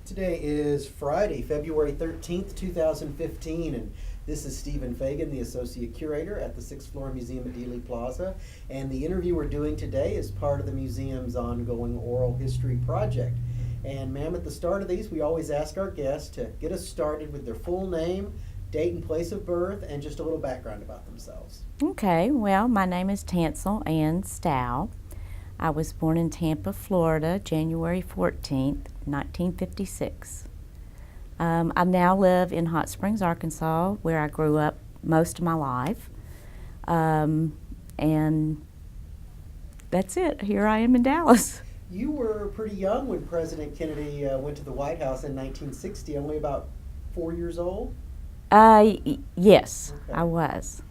Today is Friday, February 13th, 2015, and this is Stephen Fagin, the Associate Curator at the 6th Floor Museum at Dealey Plaza. And the interview we're doing today is part of the museum's ongoing oral history project. And ma'am, at the start of these, we always ask our guests to get us started with their full name, date and place of birth, and just a little background about themselves. Okay, well, my name is Tansill Stough. I was born in Tampa, Florida, January 14th, 1956. I now live in Hot Springs, Arkansas, where I grew up most of my life. And that's it. Here I am in Dallas. You were pretty young when President Kennedy went to the White House in 1960, only about 4 years old? Yes, Okay. I was.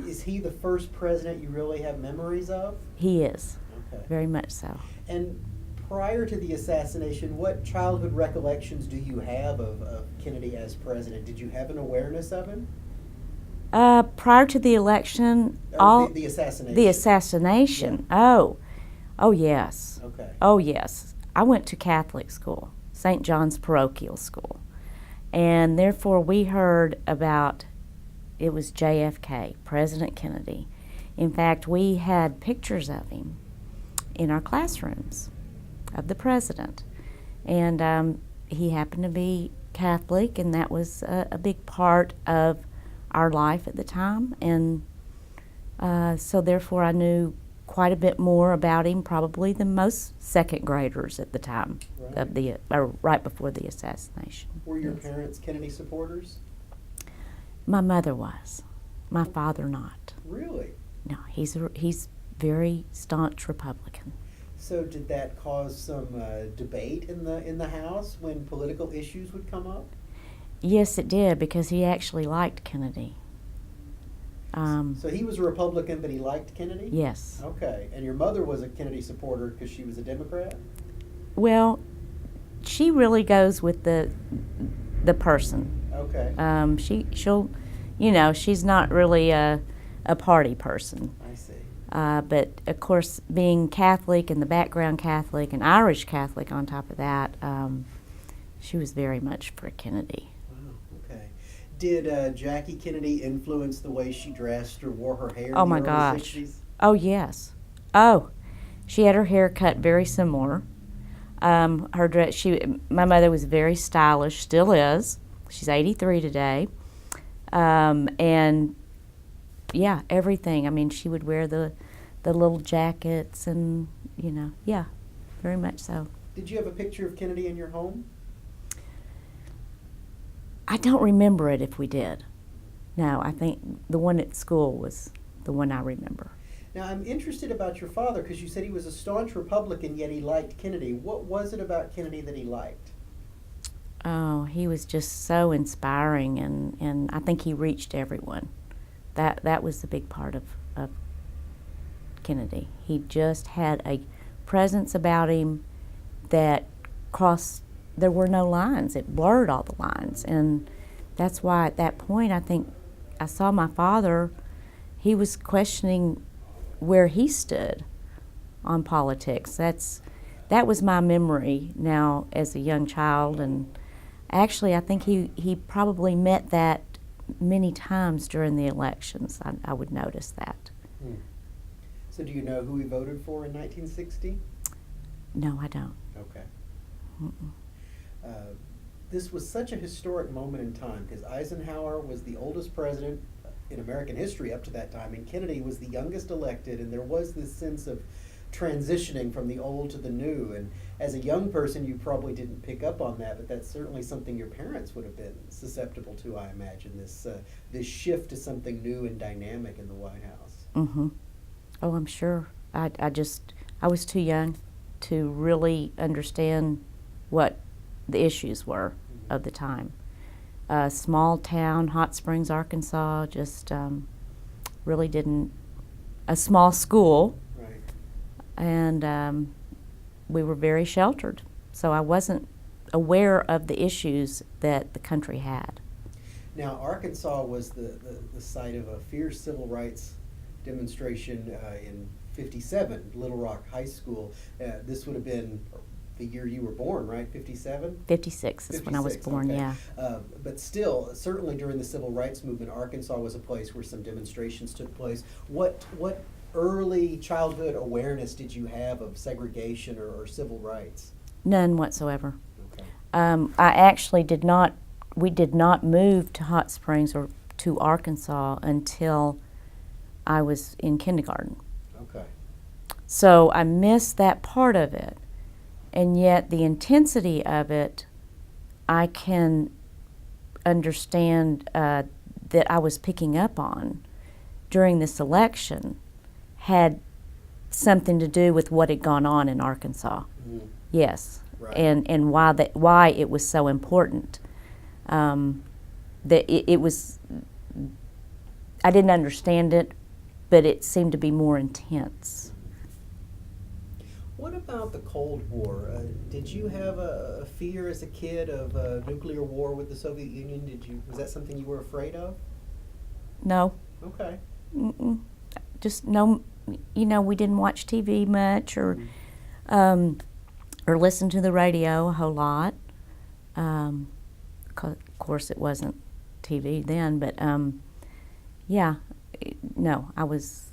Is he the first president you really have memories of? He is, Okay. very much so. And prior to the assassination, what childhood recollections do you have of Kennedy as president? Did you have an awareness of him? Prior to the election, The assassination. the assassination. Oh yes. Okay. Oh yes. I went to Catholic school, St. John's Parochial School, and therefore we heard about it was JFK, President Kennedy. In fact, we had pictures of him in our classrooms of the president, and he happened to be Catholic, and that was a big part of our life at the time, and so therefore I knew quite a bit more about him probably than most second graders at the time Right. right before the assassination. Were your Yes. parents Kennedy supporters? My mother was, my father not. Really? No, he's very staunch Republican. So did that cause some debate in the House when political issues would come up? Yes, it did, because he actually liked Kennedy. So he was a Republican, but he liked Kennedy? Yes. Okay. And your mother was a Kennedy supporter because she was a Democrat? Well, she really goes with the person. Okay. She'll, she's not really a party person. I see. But of course, being Catholic and the background Catholic and Irish Catholic on top of that, she was very much for Kennedy. Wow. Okay. Did Jackie Kennedy influence the way she dressed or wore her hair? Oh in my the early gosh. 60s? Oh yes. Oh, she had her hair cut very similar. Her dress. My mother was very stylish. Still is. She's 83 today. And yeah, everything. I mean, she would wear the little jackets and, yeah, very much so. Did you have a picture of Kennedy in your home? I don't remember it if we did. No, I think the one at school was the one I remember. Now, I'm interested about your father because you said he was a staunch Republican, yet he liked Kennedy. What was it about Kennedy that he liked? Oh, he was just so inspiring, and I think he reached everyone. That was the big part of Kennedy. He just had a presence about him that there were no lines. It blurred all the lines, and that's why at that point I think I saw my father, he was questioning where he stood on politics. That was my memory now as a young child, and actually I think he probably met that many times during the elections. I would notice that. Hmm. So do you know who he voted for in 1960? No, I don't. Okay. Mm-mm. This was such a historic moment in time because Eisenhower was the oldest president in American history up to that time, and Kennedy was the youngest elected, and there was this sense of transitioning from the old to the new. And as a young person, you probably didn't pick up on that, but that's certainly something your parents would have been susceptible to, I imagine, this shift to something new and dynamic in the White House. Mm-hmm. Oh, I'm sure. I was too young to really understand what the issues were of the time. Small town, Hot Springs, Arkansas, just really didn't. A small school, Right. and we were very sheltered, so I wasn't aware of the issues that the country had. Now, Arkansas was the site of a fierce civil rights demonstration in '57, Little Rock High School. This would have been the year you were born, right? 57? 56 is when I was 56, born, okay. yeah. But still, certainly during the civil rights movement, Arkansas was a place where some demonstrations took place. What early childhood awareness did you have of segregation or civil rights? None whatsoever. Okay. I actually we did not move to Hot Springs or to Arkansas until I was in kindergarten. Okay. So I missed that part of it. And yet the intensity of it, I can understand that I was picking up on during this election had something to do with what had gone on in Arkansas. Mm. Yes, Right. and why it was so important. That it was, I didn't understand it, but it seemed to be more intense. What about the Cold War? Did you have a fear as a kid of nuclear war with the Soviet Union? Was that something you were afraid of? No. Okay. Mm-mm. Just no. We didn't watch TV much or listen to the radio a whole lot. Of course, it wasn't TV then, but no, I was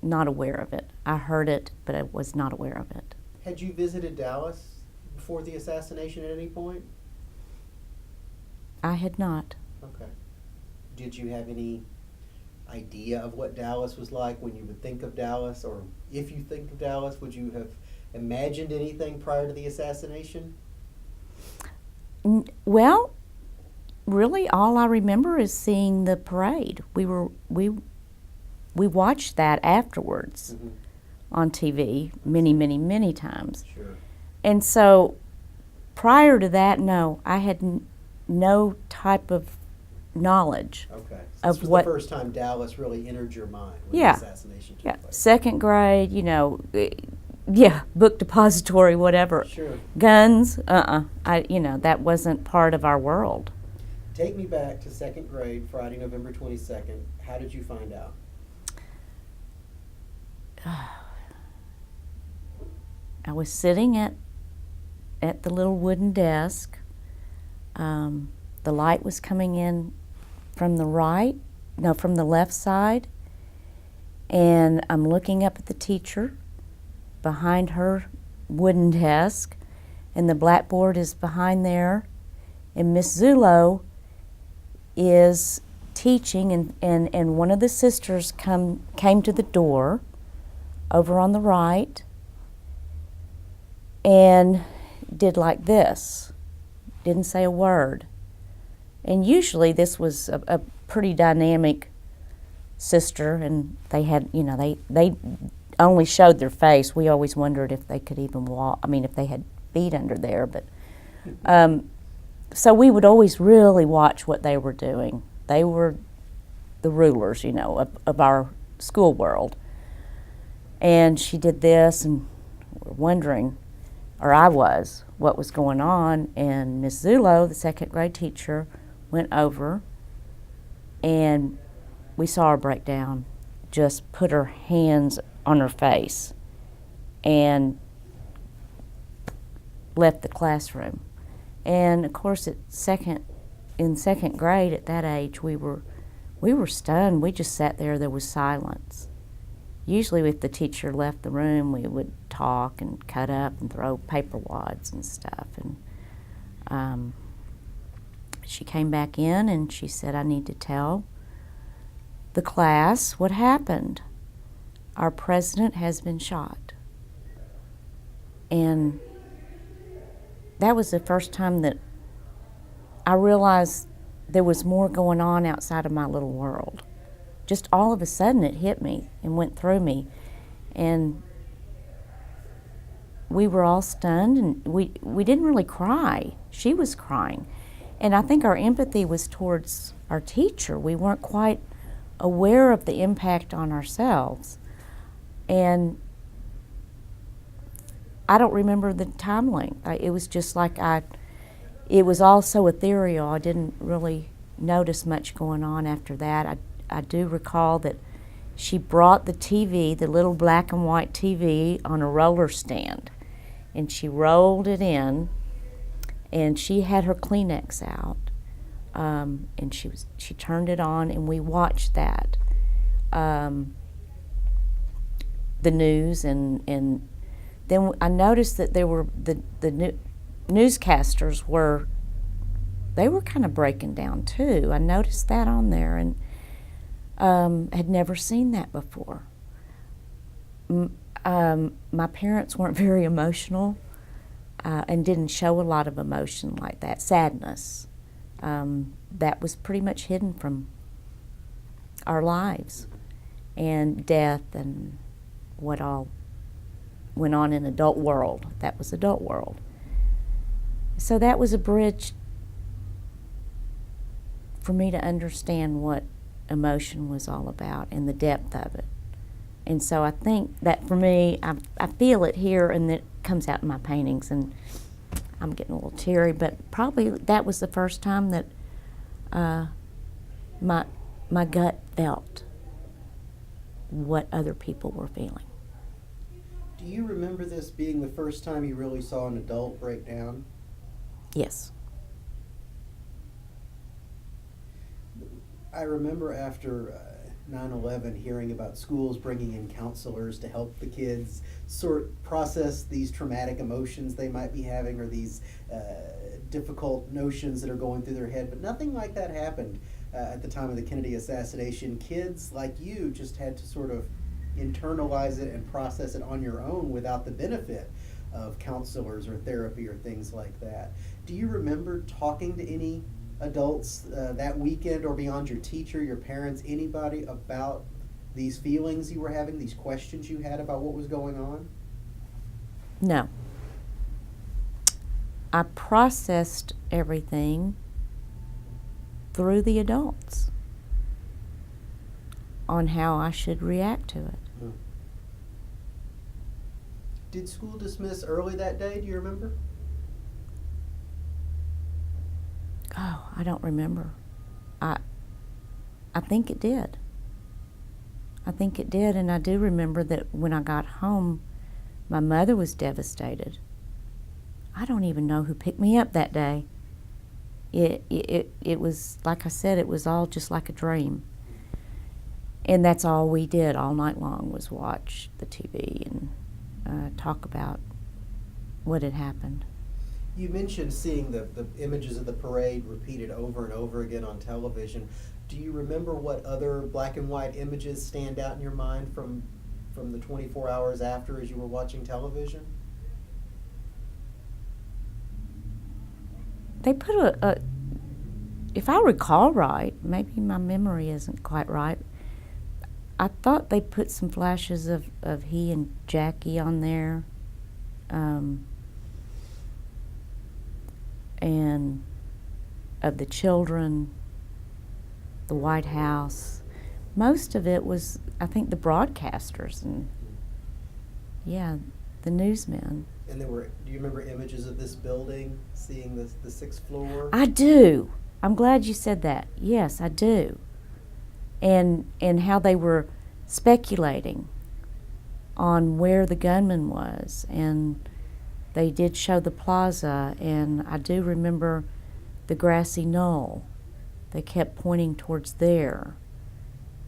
not aware of it. I heard it, but I was not aware of it. Had you visited Dallas before the assassination at any point? I had not. Okay. Did you have any idea of what Dallas was like when you would think of Dallas? Or if you think of Dallas, would you have imagined anything prior to the assassination? Well, really all I remember is seeing the parade. We watched that afterwards on TV many times. Sure. And so prior to that, no, I had no type of knowledge. Okay. Of This was what the first time Dallas really entered your mind when Yeah. the assassination took Yeah, place. second grade, book depository, whatever. Sure. Guns, that wasn't part of our world. Take me back to second grade, Friday, November 22nd. How did you find out? I was sitting at the little wooden desk. The light was coming in from the left side, and I'm looking up at the teacher behind her wooden desk, and the blackboard is behind there, and Miss Zulo is teaching, and one of the sisters came to the door over on the right and did like this, didn't say a word. And usually this was a pretty dynamic sister, and they had, they only showed their face. We always wondered if they could even walk, if they had feet under there, but so we would always really watch what they were doing. They were the rulers, of our school world. And she did this, and we're wondering, or I was, what was going on. And Miss Zulo, the second grade teacher, went over, and we saw her break down, just put her hands on her face, and left the classroom. And of course, in second grade, at that age, we were stunned. We just sat there. There was silence. Usually, if the teacher left the room, we would talk and cut up and throw paper wads and stuff. And she came back in, and she said, "I need to tell the class what happened. Our president has been shot." And that was the first time that I realized there was more going on outside of my little world. Just all of a sudden it hit me and went through me. And we were all stunned, and we didn't really cry. She was crying. And I think our empathy was towards our teacher. We weren't quite aware of the impact on ourselves. And I don't remember the time length. It was just like it was all so ethereal. I didn't really notice much going on after that. I do recall that she brought the TV, the little black and white TV, on a roller stand. and she rolled it in, and she had her Kleenex out, and she turned it on, and we watched that, the news, and then I noticed that there were the newscasters were kind of breaking down too. I noticed that on there, and had never seen that before. My parents weren't very emotional, and didn't show a lot of emotion like that. Sadness, that was pretty much hidden from our lives, and death and what all went on in adult world. That was adult world. So that was a bridge for me to understand what emotion was all about and the depth of it. And so I think that for me, I feel it here, and it comes out in my paintings, and I'm getting a little teary, but probably that was the first time that my gut felt what other people were feeling. Do you remember this being the first time you really saw an adult break down? Yes. I remember after 9/11 hearing about schools bringing in counselors to help the kids process these traumatic emotions they might be having, or these difficult notions that are going through their head, but nothing like that happened at the time of the Kennedy assassination. Kids like you just had to sort of internalize it and process it on your own without the benefit of counselors or therapy or things like that. Do you remember talking to any adults that weekend, or beyond your teacher, your parents, anybody, about these feelings you were having, these questions you had about what was going on? No. I processed everything through the adults on how I should react to it. Did school dismiss early that day? Do you remember? Oh, I don't remember. I think it did. I think it did, and I do remember that when I got home, my mother was devastated. I don't even know who picked me up that day. It was, like I said, it was all just like a dream. And that's all we did all night long, was watch the TV and talk about what had happened. You mentioned seeing the images of the parade repeated over and over again on television. Do you remember what other black and white images stand out in your mind from the 24 hours after, as you were watching television? They put if I recall right, maybe my memory isn't quite right, I thought they put some flashes of he and Jackie on there, and of the children, the White House. Most of it was, I think, the broadcasters and, yeah, the newsmen. And do you remember images of this building, seeing the sixth floor? I do. I'm glad you said that. Yes, I do. And how they were speculating on where the gunman was, and they did show the plaza, and I do remember the grassy knoll. They kept pointing towards there,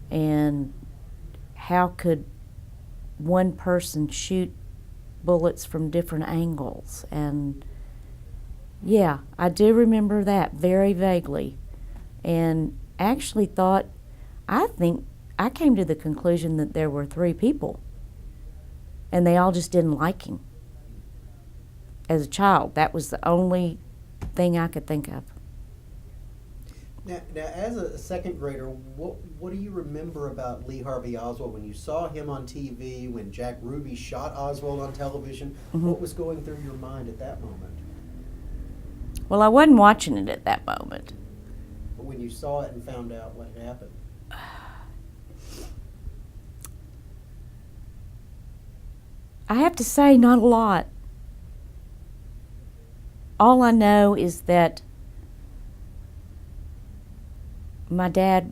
and how could one person shoot bullets from different angles? And yeah, I do remember that very vaguely, and actually I think I came to the conclusion that there were 3 people, and they all just didn't like him. As a child, that was the only thing I could think of. Now, as a second grader, what do you remember about Lee Harvey Oswald when you saw him on TV, when Jack Ruby shot Oswald on television? Mm-hmm. What was going through your mind at that moment? Well, I wasn't watching it at that moment. But when you saw it and found out what had happened? I have to say, not a lot. All I know is that my dad